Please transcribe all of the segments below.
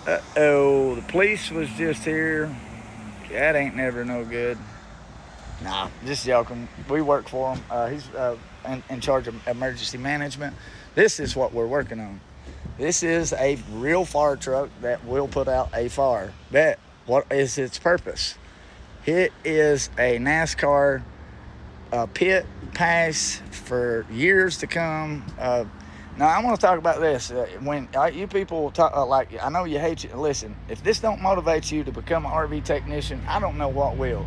Uh-oh, the police was just here. That ain't never no good. Nah, just joking. We work for him. He's in charge of emergency management. This is what we're working on. This is a real fire truck that will put out a fire. But what is its purpose? It is a NASCAR pit pass for years to come. Now I want to talk about this. When you people talk like, I know you hate you. Listen, if this don't motivate you to become an RV technician, I don't know what will.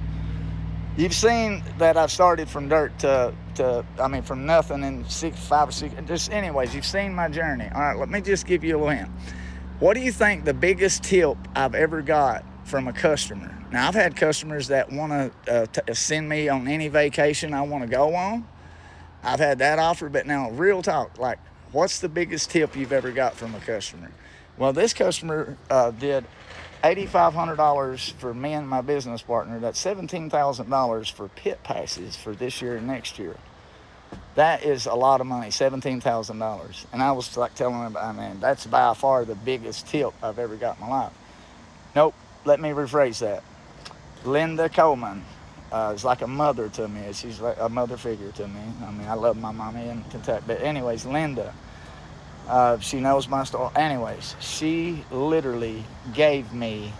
You've seen that I've started from dirt I mean, from nothing in 5 or 6. Just anyways, you've seen my journey. All right, let me just give you a hint. What do you think the biggest tip I've ever got from a customer? Now, I've had customers that want to send me on any vacation I want to go on. I've had that offer, but now, real talk, like, what's the biggest tip you've ever got from a customer? Well, this customer did $8,500 for me and my business partner. That's $17,000 for pit passes for this year and next year. That is a lot of money, $17,000. And I was like telling him, I mean, that's by far the biggest tip I've ever got in my life. Nope, let me rephrase that. Linda Coleman is like a mother to me. She's like a mother figure to me. I mean, I love my mommy in Kentucky. But anyways, Linda, she knows my story. Anyways, she literally gave me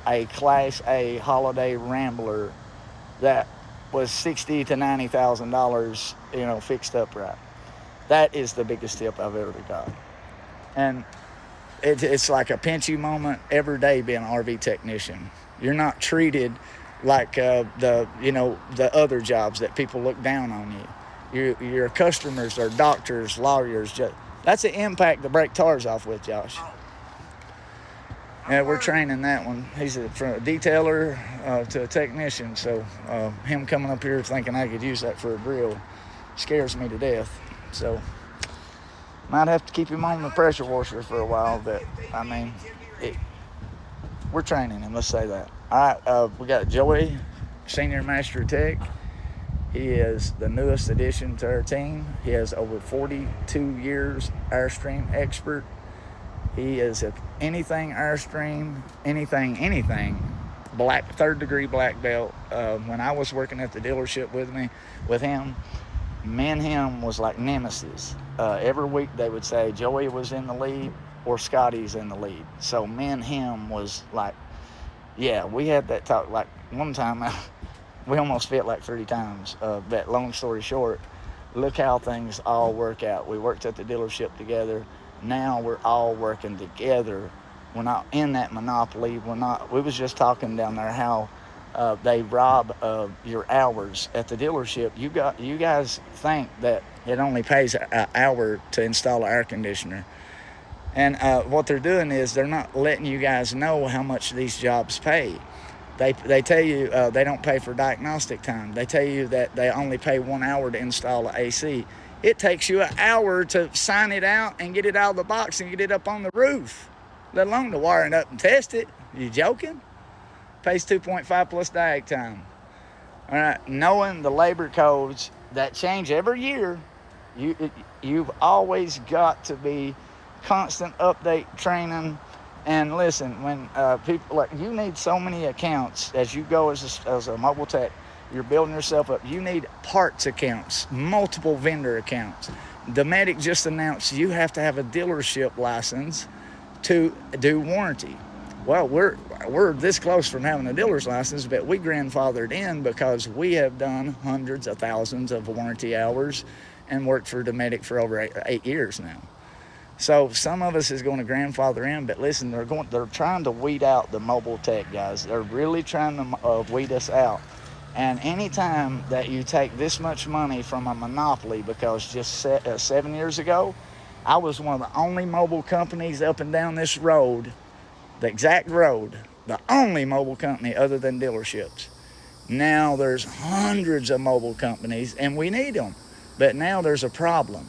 a Class A Holiday Rambler that was $60,000 to $90,000, fixed up right. That is the biggest tip I've ever got. And it's like a pinch you moment every day being an RV technician. You're not treated like the other jobs that people look down on you. Your customers are doctors, lawyers. That's an impact to break tires off with, Josh. Yeah, we're training that one. He's from a detailer to a technician, so him coming up here thinking I could use that for a grill scares me to death. So might have to keep him on the pressure washer for a while, but I mean, we're training him. Let's say that. All right, we got Joey, Senior Master Tech. He is the newest addition to our team. He has over 42 years Airstream expert. He is anything Airstream, anything, black, 3rd degree black belt. When I was working at the dealership with him, me and him was like nemesis. Every week they would say Joey was in the lead or Scotty's in the lead. So me and him was like, yeah, we had that talk. Like one time, we almost fit like 3 times. But long story short, look how things all work out. We worked at the dealership together. Now we're all working together. We're not in that monopoly. We was just talking down there how they rob your hours at the dealership. You guys think that it only pays an hour to install an air conditioner. And what they're doing is they're not letting you guys know how much these jobs pay. They tell you they don't pay for diagnostic time. They tell you that they only pay 1 hour to install the AC. It takes you an hour to sign it out and get it out of the box and get it up on the roof, let alone to wire it up and test it. You joking? Pays 2.5 plus diag time. All right, knowing the labor codes that change every year, you've always got to be constant update training. And listen, when people like you need so many accounts as you go as a mobile tech, you're building yourself up. You need parts accounts, multiple vendor accounts. Dometic just announced you have to have a dealership license to do warranty. Well, we're this close from having a dealer's license, but we grandfathered in because we have done hundreds of thousands of warranty hours and worked for Dometic for over 8 years now. So some of us is going to grandfather in, but listen, they're trying to weed out the mobile tech guys. They're really trying to weed us out. And anytime that you take this much money from a monopoly, because just 7 years ago, I was one of the only mobile companies up and down this road, the exact road, the only mobile company other than dealerships. Now there's hundreds of mobile companies, and we need them. But now there's a problem.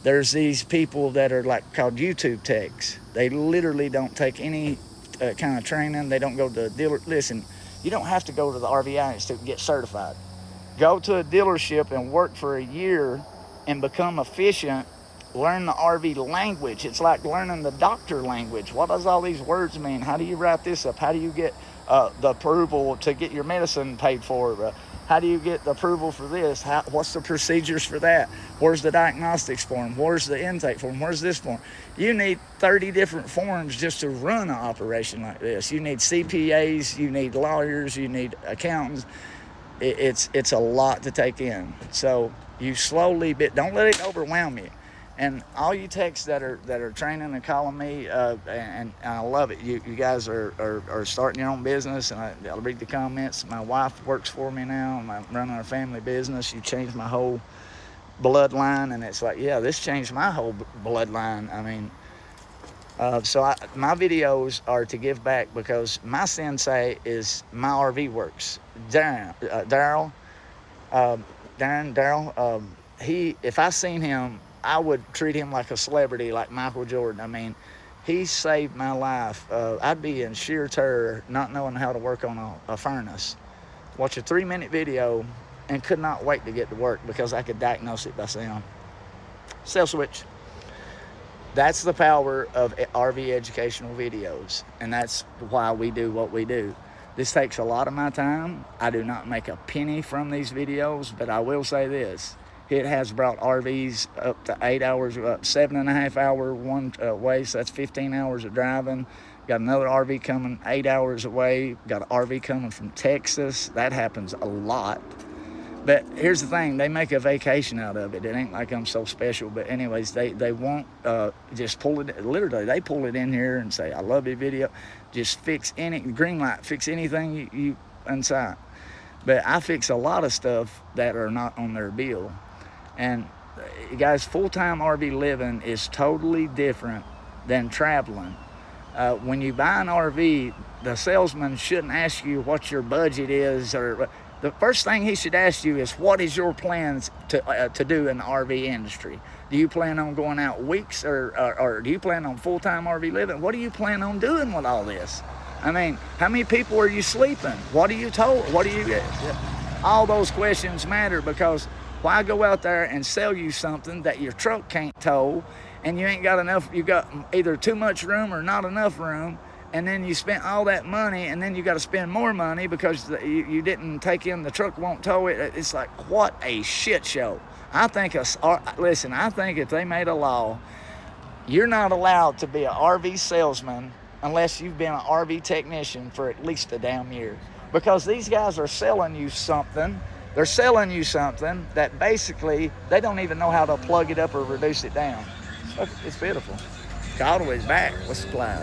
There's these people that are like called YouTube techs. They literally don't take any kind of training. They don't go to the dealer. Listen, you don't have to go to the RVI Institute and get certified. Go to a dealership and work for a year and become efficient learn the RV language. It's like learning the doctor language. What does all these words mean? How do you write this up? How do you get the approval to get your medicine paid for? How do you get the approval for this? What's the procedures for that? Where's the diagnostics form? Where's the intake form? Where's this form? You need 30 different forms just to run an operation like this. You need CPAs, you need lawyers, you need accountants. It's a lot to take in. So you slowly, don't let it overwhelm you. And all you techs that are training and calling me, and I love it. You guys are starting your own business, and I'll read the comments. My wife works for me now. I'm running a family business. You changed my whole bloodline, and it's like, yeah, this changed my whole bloodline. I mean, my videos are to give back because my sensei is my RV works. Daryl, if I seen him, I would treat him like a celebrity, like Michael Jordan. I mean, he saved my life. I'd be in sheer terror not knowing how to work on a furnace. Watch a 3-minute video and could not wait to get to work because I could diagnose it by sound. Cell switch. That's the power of RV educational videos, and that's why we do what we do. This takes a lot of my time. I do not make a penny from these videos, but I will say this. It has brought RVs up to 8 hours, 7.5 hour one way, so that's 15 hours of driving. Got another RV coming 8 hours away. Got an RV coming from Texas. That happens a lot. But here's the thing, they make a vacation out of it. It ain't like I'm so special, but anyways, they won't just pull it, literally, they pull it in here and say, I love your video. Just fix green light, fix anything you inside. But I fix a lot of stuff that are not on their bill. And guys, full-time RV living is totally different than traveling. When you buy an RV, the salesman shouldn't ask you what your budget is, or the first thing he should ask you is, what is your plans to do in the RV industry? Do you plan on going out weeks, or do you plan on full-time RV living? What do you plan on doing with all this? I mean, how many people are you sleeping? What are you told? What do you get? All those questions matter, because why go out there and sell you something that your truck can't tow, and you ain't got enough, you got either too much room or not enough room, and then you spent all that money, and then you got to spend more money because you didn't take in, the truck won't tow it. It's like, what a shit show. I think if they made a law, you're not allowed to be an RV salesman unless you've been an RV technician for at least a damn year. Because these guys are selling you something. They're selling you something that basically they don't even know how to plug it up or reduce it down. It's beautiful. Caldwell's back with supplies.